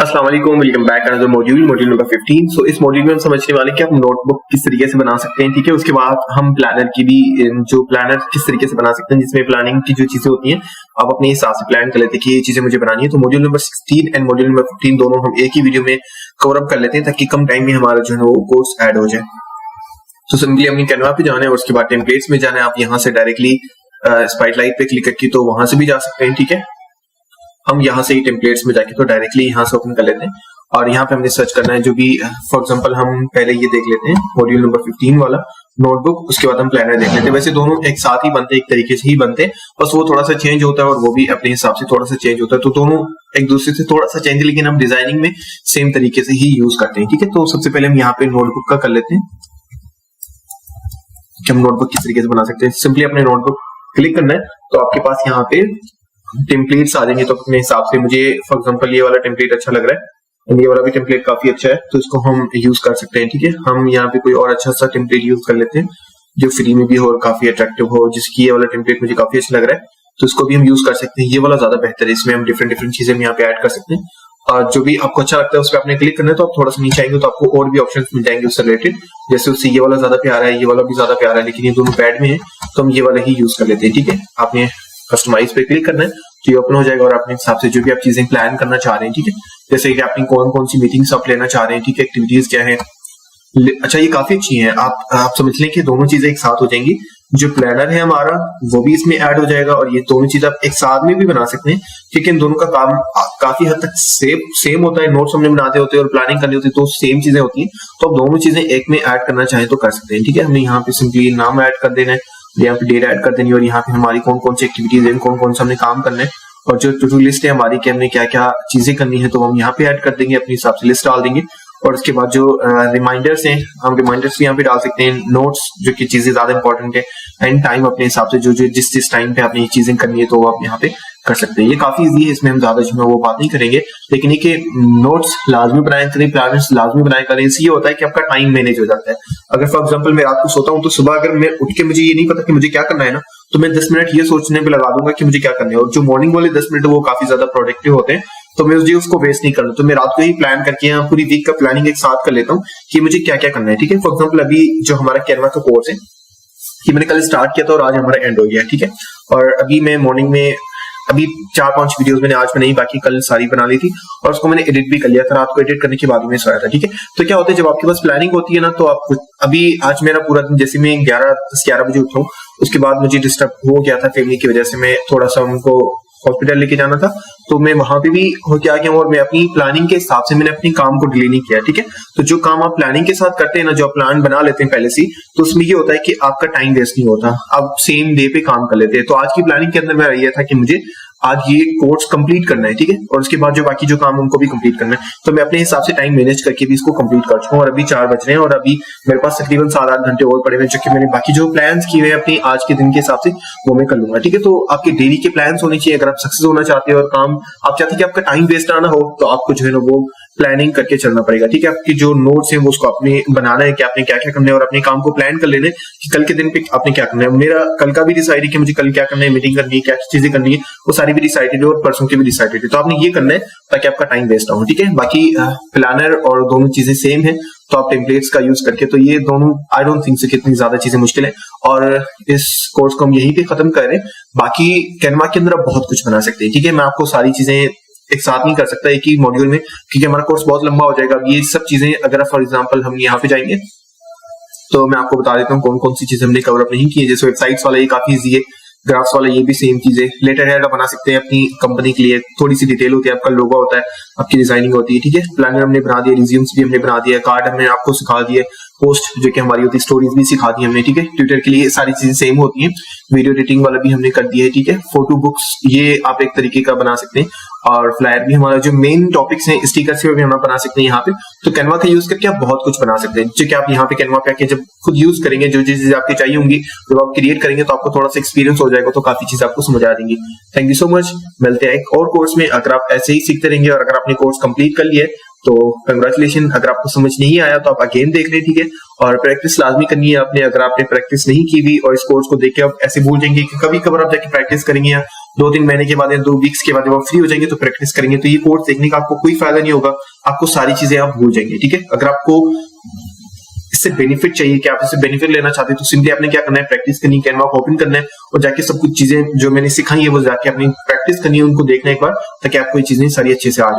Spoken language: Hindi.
अस्सलाम वालेकुम, welcome back another module number 15। सो इस मॉड्यूल में हम समझने वाले कि आप नोटबुक किस तरीके से बना सकते हैं, ठीक है। उसके बाद हम प्लानर की भी जो प्लानर किस तरीके से बना सकते हैं, जिसमें प्लानिंग की जो चीजें होती हैं आप अपने हिसाब से प्लान कर लेते हैं कि ये चीजें मुझे बनानी है। तो module number 16 and module number 15 दोनों हम एक ही वीडियो में कवर अप कर लेते हैं ताकि कम टाइम में हमारा जो है वो कोर्स ऐड हो जाए। तो सिंपली हमने कैनवा पे जाना है और उसके बाद टेम्पलेट्स में जाना है। आप यहाँ से डायरेक्टली स्पॉटलाइट पे क्लिक करके तो वहां से भी जा सकते हैं, ठीक है। हम यहाँ से ही टेम्पलेट्स में जाके तो डायरेक्टली यहाँ से ओपन कर लेते हैं और यहाँ पे हमने सर्च करना है जो भी, फॉर एग्जांपल हम पहले ये देख लेते हैं मॉड्यूल नंबर 15 वाला नोटबुक, उसके बाद हम प्लानर देख लेते हैं। वैसे दोनों एक साथ ही बनते हैं, एक तरीके से ही बनते हैं, बस वो थोड़ा सा चेंज होता है और वो भी अपने हिसाब से थोड़ा सा चेंज होता है। तो दोनों एक दूसरे से थोड़ा सा चेंज, लेकिन हम डिजाइनिंग में सेम तरीके से ही यूज करते हैं, ठीक है। तो सबसे पहले हम यहाँ पे नोटबुक का कर लेते हैं कि हम नोटबुक किस तरीके से बना सकते हैं। सिंपली अपने नोटबुक क्लिक करना है तो आपके पास यहाँ पे टेम्पलेट्स आ जाएंगे। तो अपने हिसाब से मुझे फॉर एग्जांपल ये वाला टेम्पलेट अच्छा लग रहा है, ये वाला भी टेम्पलेट काफी अच्छा है, तो इसको हम यूज कर सकते हैं, ठीक है। हम यहाँ पे कोई और अच्छा सा टेम्पलेट यूज कर लेते हैं जो फ्री में भी हो और काफी अट्रैक्टिव हो, जिसकी ये वाला टेम्पलेट मुझे काफी अच्छा लग रहा है, तो इसको भी हम यूज कर सकते हैं। ये वाला ज्यादा बेहतर है, इसमें हम डिफरेंट चीजें यहाँ पे ऐड कर सकते हैं और जो भी आपको अच्छा लगता है उस पर आपने क्लिक करना है। तो आप थोड़ा सा नीचे आएंगे तो आपको और भी ऑप्शंस मिल जाएंगे उससे रिलेटेड, जैसे उससे ये वाला ज्यादा प्यारा है, ये वाला भी ज्यादा प्यारा है, लेकिन ये दोनों पैड में है तो हम ये वाला ही यूज कर लेते हैं, ठीक है। आपने कस्टमाइज पे क्लिक करना है तो ये ओपन हो जाएगा और अपने हिसाब से जो भी आप चीजें प्लान करना चाह रहे हैं, ठीक है, जैसे कि आपने कौन कौन सी मीटिंग्स आप लेना चाह रहे हैं, ठीक है, एक्टिविटीज क्या है। अच्छा, ये काफी अच्छी है, आप समझ लें कि दोनों चीजें एक साथ हो जाएंगी। जो प्लानर है हमारा वो भी इसमें ऐड हो जाएगा और ये दोनों चीज आप एक साथ में भी बना सकते हैं, ठीक है। इन दोनों का काम काफी हद तक सेम होता है, नोट्स हमने बनाते होते हैं और प्लानिंग करनी होती है तो सेम चीजें होती हैं। तो आप दोनों चीजें एक में ऐड करना चाहें तो कर सकते हैं, ठीक है। हमने यहाँ पे सिंपली नाम ऐड कर देना है, यहाँ पे डेट ऐड कर देनी है और यहाँ पे हमारी कौन कौन सी एक्टिविटीज है, कौन कौन सा हमने काम करना है और जो टू डू लिस्ट है हमारी कि हमने क्या क्या चीजें करनी है तो हम यहाँ पे ऐड कर देंगे, अपने हिसाब से लिस्ट डाल देंगे। और उसके बाद जो रिमाइंडर्स हैं हम रिमाइंडर्स भी यहाँ पे डाल सकते हैं, नोट्स जो कि चीजें ज्यादा इंपॉर्टेंट है, एंड टाइम अपने हिसाब से जो जिस टाइम पे आपने ये चीजें करनी है तो वो आप यहाँ पे कर सकते हैं। ये काफी इजी है, इसमें हम ज्यादा जो है वो बात नहीं करेंगे, लेकिन ये कि नोट्स लाजमी बनाए करें, प्लानर्स लाजमी बनाए करें। इससे ये होता है कि आपका टाइम मैनेज हो जाता है। अगर फॉर एग्जांपल मैं रात को सोता हूँ तो सुबह अगर मैं उठ के मुझे ये नहीं पता कि मुझे क्या करना है ना, तो मैं 10 मिनट ये सोचने पे लगा दूंगा कि मुझे क्या करना है, और जो मॉर्निंग वाले 10 मिनट वो काफी ज्यादा प्रोडक्टिव होते हैं, तो मैं उसको वेस्ट नहीं करना। तो मैं रात को ही प्लान करके यहाँ पूरी वीक का प्लानिंग एक साथ कर लेता हूँ कि मुझे क्या क्या करना है, ठीक है। फॉर एग्जांपल अभी जो हमारा कैनवा का कोर्स है कि मैंने कल स्टार्ट किया था और आज हमारा एंड हो गया, ठीक है। और अभी मैं मॉर्निंग में अभी 4-5 वीडियोस मैंने आज में नहीं, बाकी कल सारी बना ली थी और उसको मैंने एडिट भी कर लिया था। रात को एडिट करने के बाद में सोया था, ठीक है। तो क्या होता है जब आपके पास प्लानिंग होती है ना, तो आप अभी आज मेरा पूरा दिन, जैसे मैं 11 बजे उठा हूँ, उसके बाद मुझे डिस्टर्ब हो गया था फैमिली की वजह से, मैं थोड़ा सा उनको हॉस्पिटल लेके जाना था तो मैं वहां पे भी हो के आ गया और मैं अपनी प्लानिंग के हिसाब से मैंने अपनी काम को डिले नहीं किया, ठीक है। तो जो काम आप प्लानिंग के साथ करते हैं ना, जो आप प्लान बना लेते हैं पहले से, तो उसमें ये होता है कि आपका टाइम वेस्ट नहीं होता, आप सेम डे पे काम कर लेते हैं। तो आज की प्लानिंग के अंदर मेरा ये था कि मुझे आज ये कोर्स कंप्लीट करना है, ठीक है, और उसके बाद जो बाकी जो काम उनको भी कंप्लीट करना है। तो मैं अपने हिसाब से टाइम मैनेज करके भी इसको कंप्लीट कर चुका हूँ और अभी 4 बज रहे हैं और अभी मेरे पास तकरीबन 7-8 घंटे और पड़े हुए, जो कि मैंने बाकी जो प्लान्स किए हैं अपनी आज के दिन के हिसाब से वो मैं कर लूंगा, ठीक है। तो आपके डेली के प्लान्स होने चाहिए। अगर आप सक्सेस होना चाहते हो और काम आप चाहते हैं कि आपका टाइम वेस्ट ना हो, तो आपको जो है ना वो प्लानिंग करके चलना पड़ेगा, ठीक है। आपकी जो नोट्स हैं वो उसको आपने बनाना है कि आपने क्या क्या करना है और अपने काम को प्लान कर लेना है कि कल के दिन पे आपने क्या करना है। मेरा कल का भी डिसाइड है कि मुझे कल क्या करना है, मीटिंग करनी है, क्या चीजें करनी है, वो सारी भी डिसाइडेड है और परसों की भी डिसाइडेड है। तो आपने ये करना है ताकि आपका टाइम वेस्ट ना हो, ठीक है। बाकी प्लानर और दोनों चीजें सेम है, तो आप टेम्पलेट्स का यूज करके, तो ये दोनों आई डोंट थिंक से कितनी ज्यादा चीजें मुश्किल है और इस कोर्स को हम यहीं पे खत्म कर रहे हैं। बाकी कैनवा के अंदर आप बहुत कुछ बना सकते हैं, ठीक है। मैं आपको सारी चीजें एक साथ नहीं कर सकता एक ही मॉड्यूल में, क्योंकि हमारा कोर्स बहुत लंबा हो जाएगा। ये सब चीजें अगर फॉर एग्जांपल हम यहाँ पे जाएंगे तो मैं आपको बता देता हूँ कौन कौन सी चीजें हमने कवर अप नहीं की है। जैसे वेबसाइट्स वाला ये काफी इजी है, ग्राफ्स वाला ये भी सेम चीज है, लेटर हेड आप बना सकते हैं अपनी कंपनी के लिए, थोड़ी सी डिटेल होती है, आपका लोगो होता है, आपकी डिजाइनिंग होती है, ठीक है। प्लानर हमने बना दिया, रिज्यूम्स भी हमने बना दिया, कार्ड हमने आपको सिखा दिए, पोस्ट जो कि हमारी होती है, स्टोरीज भी सिखा दी हमने, ठीक है। ट्विटर के लिए सारी चीजें सेम होती हैं, वीडियो एडिटिंग वाला भी हमने कर दिया है, ठीक है। फोटो बुक्स ये आप एक तरीके का बना सकते हैं और फ्लायर भी हमारा जो मेन टॉपिक्स हैं, स्टिकर से भी हम बना सकते हैं यहाँ पे। तो कैनवा का यूज करके आप बहुत कुछ बना सकते हैं, जो कि आप यहाँ पे कैनवा पे आके जब खुद यूज करेंगे, जो चीजें आपकी चाहिए होंगी जब आप क्रिएट करेंगे तो आपको थोड़ा सा एक्सपीरियंस हो जाएगा, तो काफी चीजें आपको समझ आ जाएंगी। थैंक यू सो मच, मिलते हैं एक और कोर्स में। अगर आप ऐसे ही सीखते रहेंगे और अगर आपने कोर्स कंप्लीट कर लिया है तो कंग्रेचुलेशन। अगर आपको समझ नहीं आया तो आप अगेन देख लें, ठीक है। और प्रैक्टिस लाजमी करनी है आपने। अगर आपने प्रैक्टिस नहीं की भी और इस कोर्स को देख के आप ऐसे भूल जाएंगे कि कभी कभार आप जाके प्रैक्टिस करेंगे या 2-3 महीने के बाद या 2 वीक्स के बाद जब आप फ्री हो जाएंगे तो प्रैक्टिस करेंगे, तो ये कोर्स देखने का आपको कोई फायदा नहीं होगा, आपको सारी चीजें आप भूल जाएंगे। ठीक है, अगर आपको इससे बेनिफिट चाहिए कि आप इससे बेनिफिट लेना चाहते हैं तो सिंपली आपने क्या करना है, प्रैक्टिस करनी है, कैनवा को ओपन करना है और जाके सब कुछ चीजें जो मैंने सिखाई है वो जाके अपनी प्रैक्टिस करनी है, उनको देखना एक बार, ताकि आपको ये चीजें सारी अच्छे से आ जाए।